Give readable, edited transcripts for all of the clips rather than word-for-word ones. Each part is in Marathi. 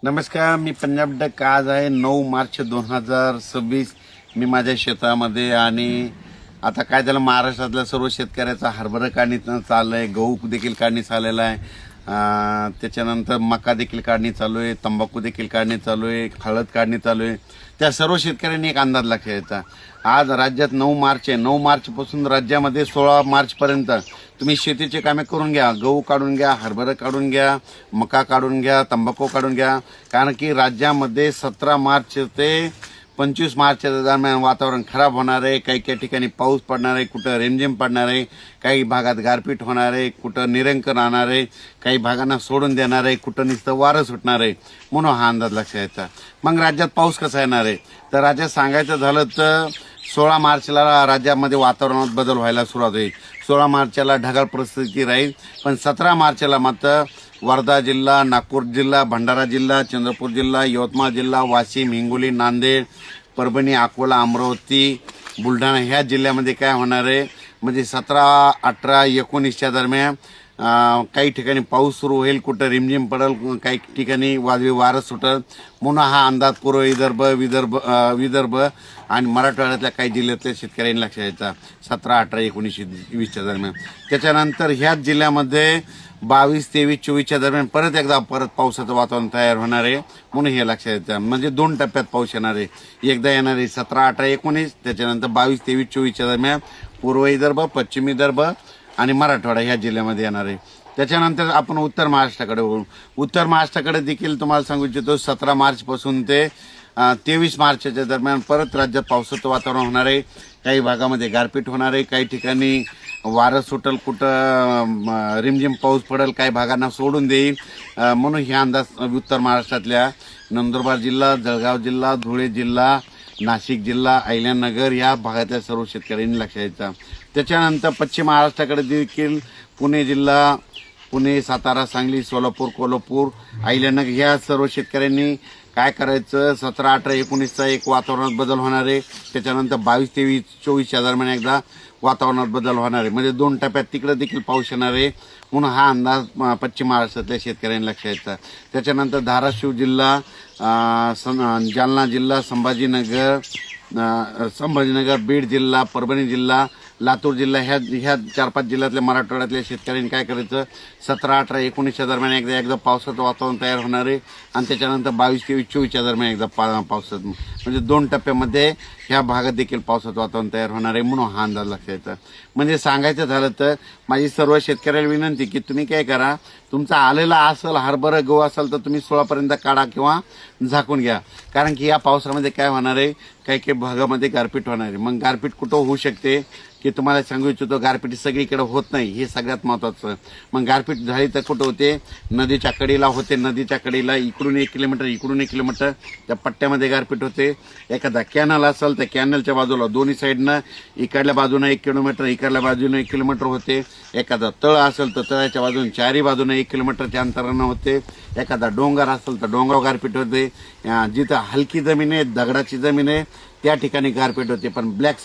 नमस्कार, मी पंजाब डक. आज आहे 9 मार्च 2026. मी माझ्या शेतामध्ये आणि आता काय झालं, महाराष्ट्रातल्या सर्व शेतकऱ्याचा हरभरा काढणी चालू आहे, गहू देखील काढणी चाललेला आहे, त्याच्यानंतर मका देखील काढणी चालू आहे, तंबाखू देखील काढणी चालू आहे, हळद काढणी चालू आहे. त्या सर्व शेतकऱ्यांनी एक अंदाज लक्षात. आज राज्यात 9 मार्च आहे. 9 मार्चपासून राज्यामध्ये 16 मार्चपर्यंत तुम्ही शेतीचे कामे करून घ्या. गहू काढून घ्या, हरभरा काढून घ्या, मका काढून घ्या, तंबाखू काढून घ्या. कारण की राज्यामध्ये 17 मार्च ते 25 मार्चच्या दरम्यान वातावरण खराब होणार आहे. काही काही ठिकाणी पाऊस पडणार आहे, कुठं रिमझिम पडणार आहे, काही भागात गारपीट होणार आहे, कुठं निरंक राहणार आहे, काही भागांना सोडून देणार आहे, कुठं नुसतं वारं सुटणार आहे. म्हणून हा अंदाज लक्षात यायचा. मग राज्यात पाऊस कसा येणार आहे तर राज्यात सांगायचं झालं तर 16 मार्चला राज्यामध्ये वातावरणात बदल व्हायला सुरुवात होईल. 16 मार्चला ढगाळ परिस्थिती राहील, पण 17 मार्चला मात्र वर्धा जिल्हा, नागपूर जिल्हा, भंडारा जिल्हा, चंद्रपूर जिल्हा, यवतमाळ जिल्हा, वाशिम, हिंगोली, नांदेड, परभणी, अकोला, अमरावती, बुलढाणा ह्या जिल्ह्यामध्ये काय होणार आहे म्हणजे 17, 18, 19च्या दरम्यान काही ठिकाणी पाऊस सुरू होईल, कुठं रिमझिम पडेल, काही ठिकाणी वादळी वारं सुटेल. म्हणून हा अंदाज पूर्व विदर्भ आणि मराठवाड्यातल्या काही जिल्ह्यातल्या शेतकऱ्यांनी लक्षात घ्यायचा. 17, 18, 19, 20च्या दरम्यान. त्याच्यानंतर ह्याच जिल्ह्यामध्ये 22, 23, 24च्या दरम्यान परत पावसाचं वातावरण तयार होणार आहे. म्हणून हे लक्षात येतं. म्हणजे 2 टप्प्यात पाऊस येणार आहे. एकदा येणार आहे 17, 18, 19, त्याच्यानंतर 22, 23, 24च्या दरम्यान पूर्व विदर्भ, पश्चिम विदर्भ आणि मराठवाडा ह्या जिल्ह्यामध्ये येणार आहे. त्याच्यानंतर आपण उत्तर महाराष्ट्राकडे वळू. उत्तर महाराष्ट्राकडे देखील तुम्हाला सांगू इच्छितो 17 मार्चपासून ते 23 मार्चच्या दरम्यान परत राज्यात पावसाचं वातावरण होणार आहे. काही भागामध्ये गारपीट होणार आहे, काही ठिकाणी वारं सुटल, कुठं रिमझिम पाऊस पडेल, काही भागांना सोडून देईल. म्हणून हे अंदाज उत्तर महाराष्ट्रातल्या नंदुरबार जिल्हा, जळगाव जिल्हा, धुळे जिल्हा, नाशिक जिल्हा, अहिल्यानगर या भागातल्या सर्व शेतकऱ्यांनी लक्षात घ्यायचा. त्याच्यानंतर पश्चिम महाराष्ट्राकडे देखील पुणे जिल्हा, पुणे, सातारा, सांगली, सोलापूर, कोल्हापूर, अहिल्यानगर ह्या सर्व शेतकऱ्यांनी काय करायचं, 17, 18, 19चा एक वातावरणात बदल होणार आहे. त्याच्यानंतर 22, 23, 24च्या दरम्यान एकदा वातावरणात बदल होणार आहे. म्हणजे 2 टप्प्यात तिकडे देखील पाऊस येणार आहे. म्हणून हा अंदाज पश्चिम महाराष्ट्रातल्या शेतकऱ्यांनी लक्षात घ्यायचा. त्याच्यानंतर धाराशिव जिल्हा, जालना जिल्हा, संभाजीनगर, बीड जिल्हा, परभणी जिल्हा, लातूर जिल्हा ह्या 4-5 जिल्ह्यातल्या मराठवाड्यातल्या शेतकऱ्यांनी काय करायचं, 17, 18, 19च्या दरम्यान एकदा पावसाचं वातावरण तयार होणार आहे. आणि त्याच्यानंतर 22, 23, 24च्या दरम्यान एकदा पावसाचं, म्हणजे 2 टप्प्यामध्ये ह्या भागात देखील पावसाचं वातावरण तयार होणार आहे. म्हणून हा अंदाज लक्षात येतं. म्हणजे सांगायचं झालं तर माझी सर्व शेतकऱ्याला विनंती की तुम्ही काय करा, तुमचा आलेला असेल हरभरा गहू असेल तर तुम्ही 16पर्यंत काढा किंवा झाकून घ्या. कारण की या पावसामध्ये काय होणार आहे, काही काही भागामध्ये गारपीट होणार आहे. मग गारपीट कुठं होऊ शकते की तुम्हाला सांगू इच्छितो, गारपीट सगळीकडे होत नाही, हे सगळ्यात महत्त्वाचं. मग गारपीट झाली तर कुठं होते, नदीच्या कडेला होते. नदीच्या कडेला इकडून 1 किलोमीटर, इकडून 1 किलोमीटर त्या पट्ट्यामध्ये गारपीट होते. एखादा कॅनल असेल तर कॅनलच्या बाजूला दोन्ही साईडनं इकडल्या बाजूनं 1 किलोमीटर, इकडल्या बाजूनं 1 किलोमीटर होते. एखादा तळ असेल तर तळाच्या बाजूने 4ही बाजूनं 1 किलोमीटरच्या अंतरानं होते. एखादा डोंगर असेल तर डोंगरावर गारपीट होते. जिथं हलकी जमीन आहे, दगडाची जमीन आहे, त्या ठिकाणी गारपीट होते. पण ब्लॅक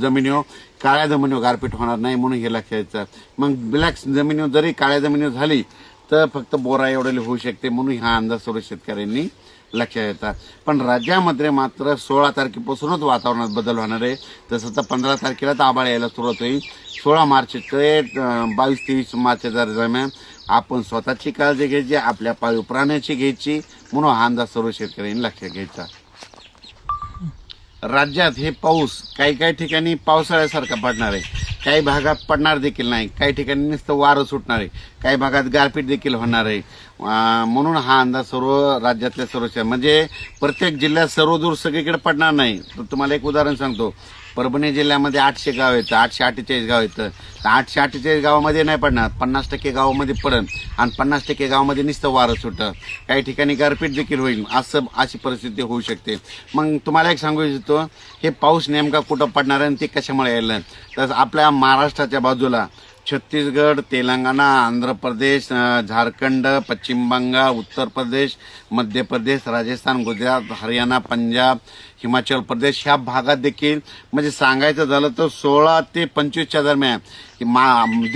जमिनीवर, काळ्या जमिनीवर गारपीट होणार नाही. म्हणून हे लक्षात घ्यायचं. मग ब्लॅक जमिनीवर जरी काळ्या जमिनीवर झाली तर फक्त बोरा एवढे होऊ शकते. म्हणून हा अंदाज सर्व शेतकऱ्यांनी लक्षात येतात. पण राज्यामध्ये मात्र 16 तारखेपासूनच वातावरणात बदल होणार आहे. तसं तर 15 तारखेलाच आभाळ यायला सुरुवात होईल. 16 मार्च ते 22, 23 मार्चच्या दरम्यान आपण स्वतःची काळजी घ्यायची, आपल्या पाळीव प्राण्याची घ्यायची. म्हणून हा अंदाज सर्व शेतकऱ्यांनी लक्षात घ्यायचा. राज्यात हे पाऊस काही ठिकाणी पावसाळ्यासारखा पडणार आहे, काही भागात पडणार देखील नाही, काही ठिकाणी नुसतं वारं सुटणार आहे, काही भागात गारपीट देखील होणार आहे. म्हणून हा अंदाज सर्व राज्यातल्या सर्व, म्हणजे प्रत्येक जिल्ह्यात सर्वदूर सगळीकडे पडणार नाही. तर तुम्हाला एक उदाहरण सांगतो. परभणी जिल्ह्यामध्ये 800 गाव येतं, 848 गाव येतं. तर 848 गावामध्ये नाही पडणार, 50% गावामध्ये पडन आणि 50% गावामध्ये नुसतं वारं सुटतं. काही ठिकाणी गारपीट देखील होईल. अशी परिस्थिती होऊ शकते. मग तुम्हाला एक सांगू इच्छितो, हे पाऊस नेमका कुठं पडणार आहे आणि ते कशामुळे यायला. तर आपल्या महाराष्ट्राच्या बाजूला छत्तीसगड, तेलंगणा, आंध्र प्रदेश, झारखंड, पश्चिम बंगाल, उत्तर प्रदेश, मध्य प्रदेश, राजस्थान, गुजरात, हरियाणा, पंजाब, हिमाचल प्रदेश ह्या भागात देखील, म्हणजे सांगायचं झालं तर 16 ते 25च्या दरम्यान की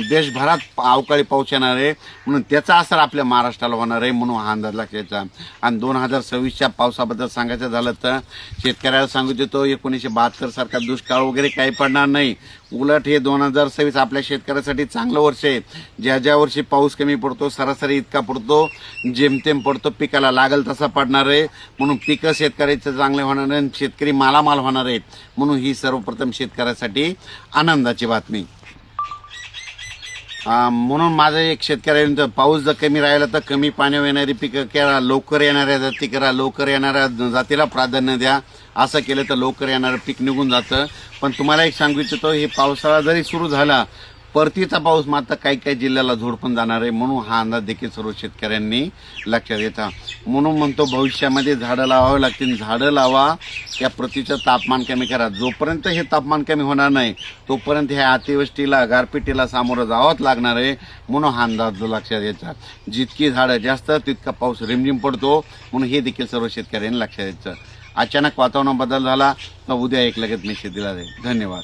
देशभरात अवकाळी पाऊस येणार आहे, म्हणून त्याचा असर आपल्या महाराष्ट्राला होणार आहे, म्हणून हा अंदाज लक्षात घ्यायचा. आणि 2026च्या पावसाबद्दल सांगायचं झालं तर शेतकऱ्याला सांगू देतो 1972 सारखा दुष्काळ वगैरे काही पडणार नाही. उलट हे 2026 आपल्या शेतकऱ्यासाठी चांगलं वर्ष आहे. ज्या वर्षी पाऊस कमी पडतो, सरासरी इतका पडतो, जेमतेम पडतो, पिकाला लागल तसा पडणार आहे, म्हणून पिकं शेतकऱ्याचं चांगले होणार आहे, शेतकरी मालामाल होणार आहेत, म्हणून ही सर्वप्रथम शेतकऱ्यासाठी आनंदाची बातमी. म्हणून माझं एक शेतकऱ्यांचं, पाऊस जर कमी राहिला तर कमी पाण्यावर येणारी पिकं करा, लवकर येणाऱ्या जाती करा, लवकर येणाऱ्या जातीला प्राधान्य द्या. असं केलं तर लवकर येणारं पीक निघून जातं. पण तुम्हाला एक सांगू इच्छितो, हे पावसाळा जरी सुरू झाला, परतीचा पाऊस मात्र काही काही जिल्ह्याला झोडपून जाणार आहे, म्हणून हा अंदाज देखील सर्व शेतकऱ्यांनी लक्षात घ्यायचा. म्हणून म्हणतो भविष्यामध्ये झाडं लावावी लागतील, झाडं लावा, त्या पृथ्वीचं तापमान कमी करा. जोपर्यंत हे तापमान कमी होणार नाही तोपर्यंत ह्या अतिवृष्टीला, गारपिटीला सामोरं जावंच लागणार आहे, म्हणून हा अंदाज लक्षात घ्यायचा. जितकी झाडं जास्त तितका पाऊस रिमझिम पडतो, म्हणून हे देखील सर्व शेतकऱ्यांनी लक्षात घ्यायचं. अचानक वातावरण बदल झाला तर उद्या एक लगेच मेसेज दिला जाईल. धन्यवाद.